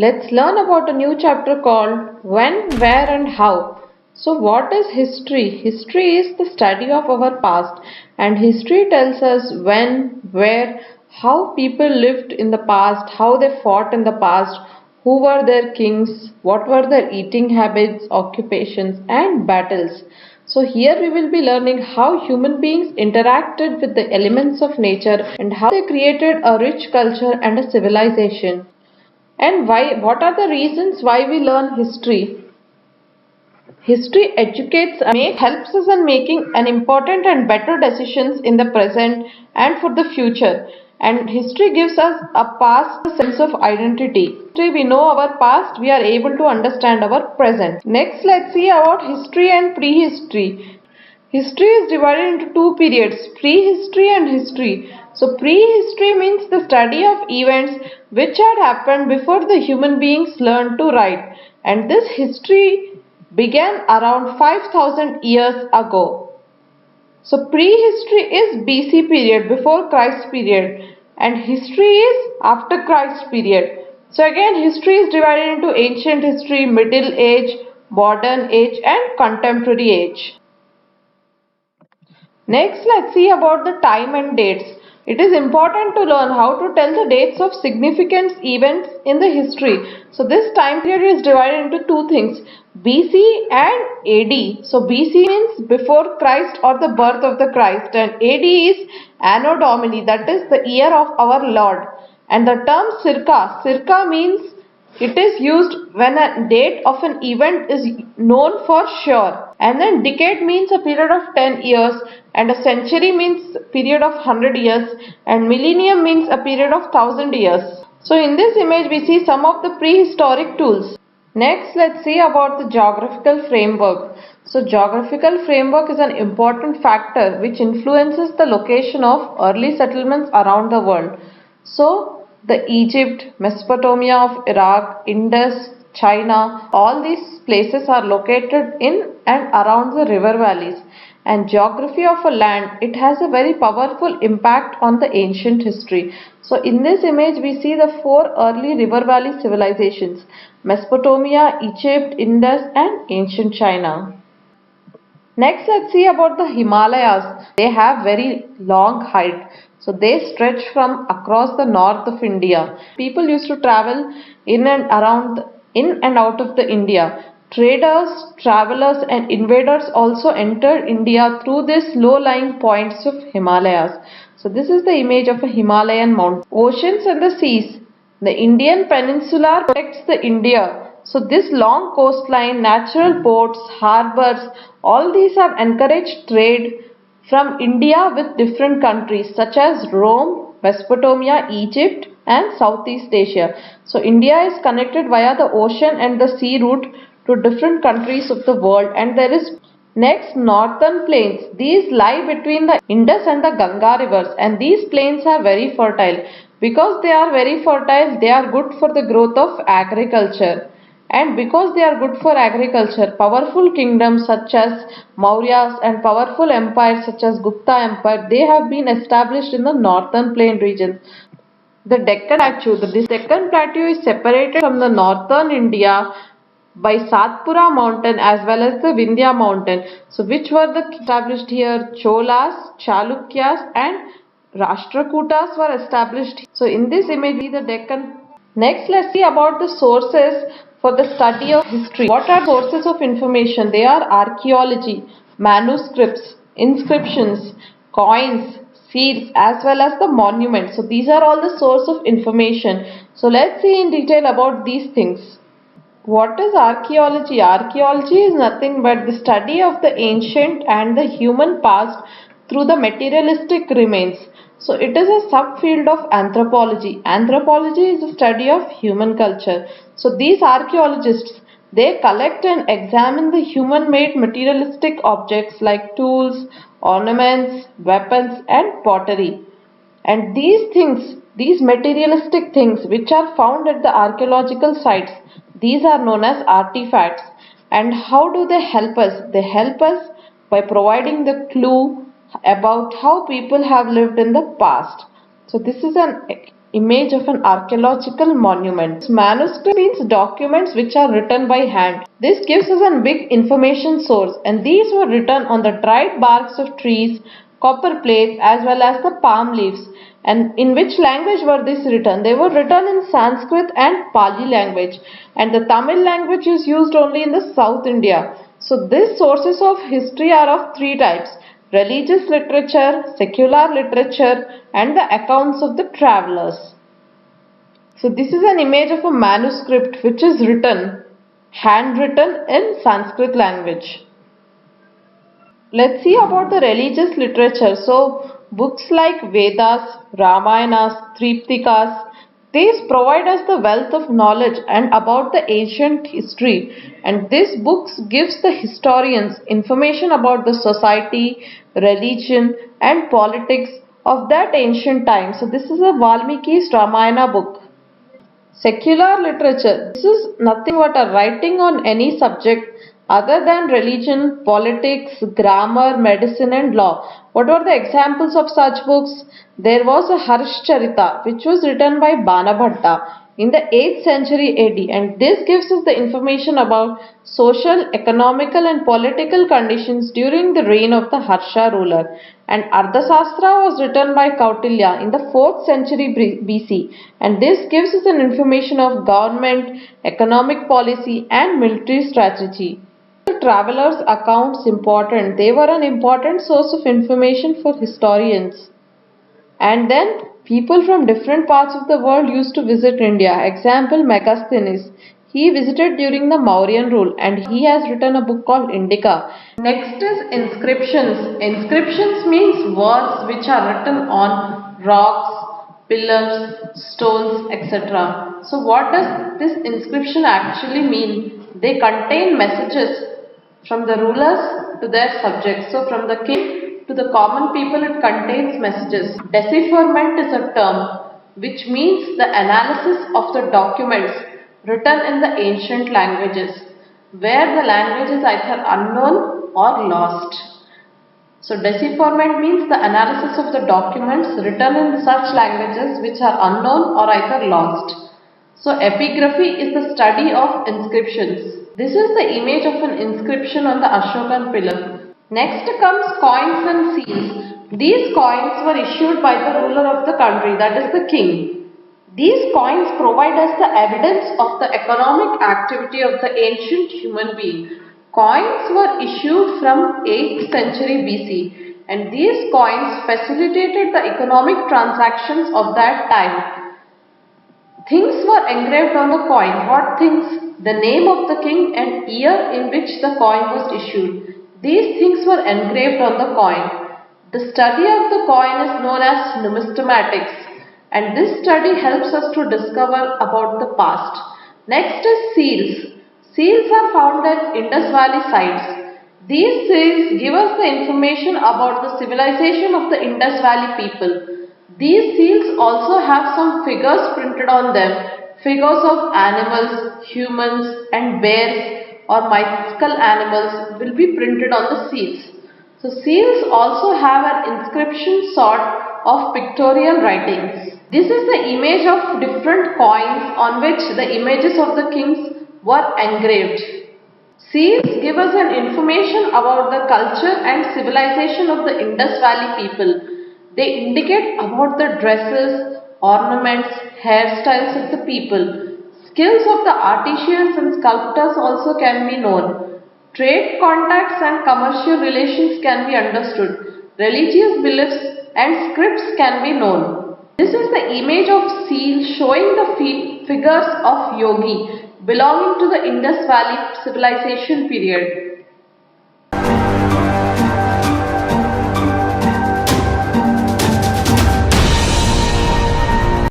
Let's learn about a new chapter called When, Where and How. So what is history? History is the study of our past, and history tells us when, where, how people lived in the past, how they fought in the past, who were their kings, what were their eating habits, occupations and battles. So here we will be learning how human beings interacted with the elements of nature and how they created a rich culture and a civilization. And why? What are the reasons why we learn history? History educates and helps us in making an important and better decisions in the present and for the future. And history gives us a past sense of identity. History, we know our past, we are able to understand our present. Next, let's see about history and prehistory. History is divided into two periods, prehistory and history. So prehistory means the study of events which had happened before the human beings learned to write. And this history began around 5000 years ago. So prehistory is BC period, before Christ period, and history is after Christ period. So again, history is divided into ancient history, middle age, modern age and contemporary age. Next, let's see about the time and dates. It is important to learn how to tell the dates of significant events in the history. So this time period is divided into two things, BC and AD. So BC means before Christ or the birth of the Christ, and AD is Anno Domini, that is the year of our Lord. And the term circa means it is used when a date of an event is known for sure. And then decade means a period of 10 years, and a century means a period of 100 years, and millennium means a period of 1000 years. So in this image we see some of the prehistoric tools. Next, let's see about the geographical framework. So geographical framework is an important factor which influences the location of early settlements around the world. So the Egypt, Mesopotamia of Iraq, Indus, China, all these places are located in and around the river valleys. And geography of a land, it has a very powerful impact on the ancient history. So in this image we see the four early river valley civilizations: Mesopotamia, Egypt, Indus and ancient China. Next, let's see about the Himalayas. They have very long height. So they stretch from across the north of India. People used to travel in and out of the India. Traders, travelers and invaders also entered India through these low-lying points of Himalayas. So this is the image of a Himalayan mountain. Oceans and the seas. The Indian Peninsula protects the India. So this long coastline, natural ports, harbors, all these have encouraged trade from India with different countries such as Rome, Mesopotamia, Egypt and Southeast Asia. So India is connected via the ocean and the sea route to different countries of the world. And there is next northern plains. These lie between the Indus and the Ganga rivers, and these plains are very fertile. Because they are very fertile, they are good for the growth of agriculture. And because they are good for agriculture, powerful kingdoms such as Mauryas and powerful empires such as Gupta Empire, they have been established in the northern plain regions. The Deccan Plateau. The Deccan Plateau is separated from the northern India by Satpura mountain as well as the Vindhya mountain. So which were the established here? Cholas, Chalukyas and Rashtrakutas were established. So in this image the Deccan. Next, let's see about the sources for the study of history. What are sources of information? They are archaeology, manuscripts, inscriptions, coins, seals as well as the monuments. So these are all the source of information. So let's see in detail about these things. What is archaeology? Archaeology is nothing but the study of the ancient and the human past through the materialistic remains. So it is a subfield of anthropology. Anthropology is the study of human culture. So these archaeologists, they collect and examine the human-made materialistic objects like tools, ornaments, weapons and pottery. And these things, these materialistic things which are found at the archaeological sites, these are known as artifacts. And how do they help us? They help us by providing the clue about how people have lived in the past. So this is an image of an archaeological monument. Manuscript means documents which are written by hand. This gives us a big information source, and these were written on the dried barks of trees, copper plates, as well as the palm leaves. And in which language were these written? They were written in Sanskrit and Pali language, and the Tamil language is used only in the South India. So these sources of history are of three types: religious literature, secular literature, and the accounts of the travelers. So this is an image of a manuscript which is written, handwritten in Sanskrit language. Let's see about the religious literature. So books like Vedas, Ramayanas, Triptikas, these provide us the wealth of knowledge and about the ancient history, and these books gives the historians information about the society, religion and politics of that ancient time. So this is a Valmiki's Ramayana book. Secular literature. This is nothing but a writing on any subject other than religion, politics, grammar, medicine and law. What were the examples of such books? There was a Harshcharita which was written by Banabhatta in the 8th century AD, and this gives us the information about social, economical and political conditions during the reign of the Harsha ruler. And Ardhasastra was written by Kautilya in the 4th century BC, and this gives us an information of government, economic policy and military strategy. The travelers' accounts important. They were an important source of information for historians. And then people from different parts of the world used to visit India. Example, Megasthenes. He visited during the Mauryan rule and he has written a book called Indica. Next is inscriptions. Inscriptions means words which are written on rocks, pillars, stones, etc. So what does this inscription actually mean? They contain messages from the rulers to their subjects. So from the king to the common people, it contains messages. Decipherment is a term which means the analysis of the documents written in the ancient languages, where the language is either unknown or lost. So decipherment means the analysis of the documents written in such languages which are unknown or either lost. So epigraphy is the study of inscriptions. This is the image of an inscription on the Ashokan pillar. Next comes coins and seals. These coins were issued by the ruler of the country, that is the king. These coins provide us the evidence of the economic activity of the ancient human being. Coins were issued from 8th century BC, and these coins facilitated the economic transactions of that time. Things were engraved on the coin. What things? The name of the king and year in which the coin was issued. These things were engraved on the coin. The study of the coin is known as numismatics, and this study helps us to discover about the past. Next is seals. Seals are found at Indus Valley sites. These seals give us the information about the civilization of the Indus Valley people. These seals also have some figures printed on them. Figures of animals, humans and bears or mythical animals will be printed on the seals. So seals also have an inscription sort of pictorial writings. This is the image of different coins on which the images of the kings were engraved. Seals give us an information about the culture and civilization of the Indus Valley people. They indicate about the dresses, ornaments, hairstyles of the people. Skills of the artisans and sculptors also can be known. Trade contacts and commercial relations can be understood. Religious beliefs and scripts can be known. This is the image of seal showing the figures of yogi belonging to the Indus Valley civilization period.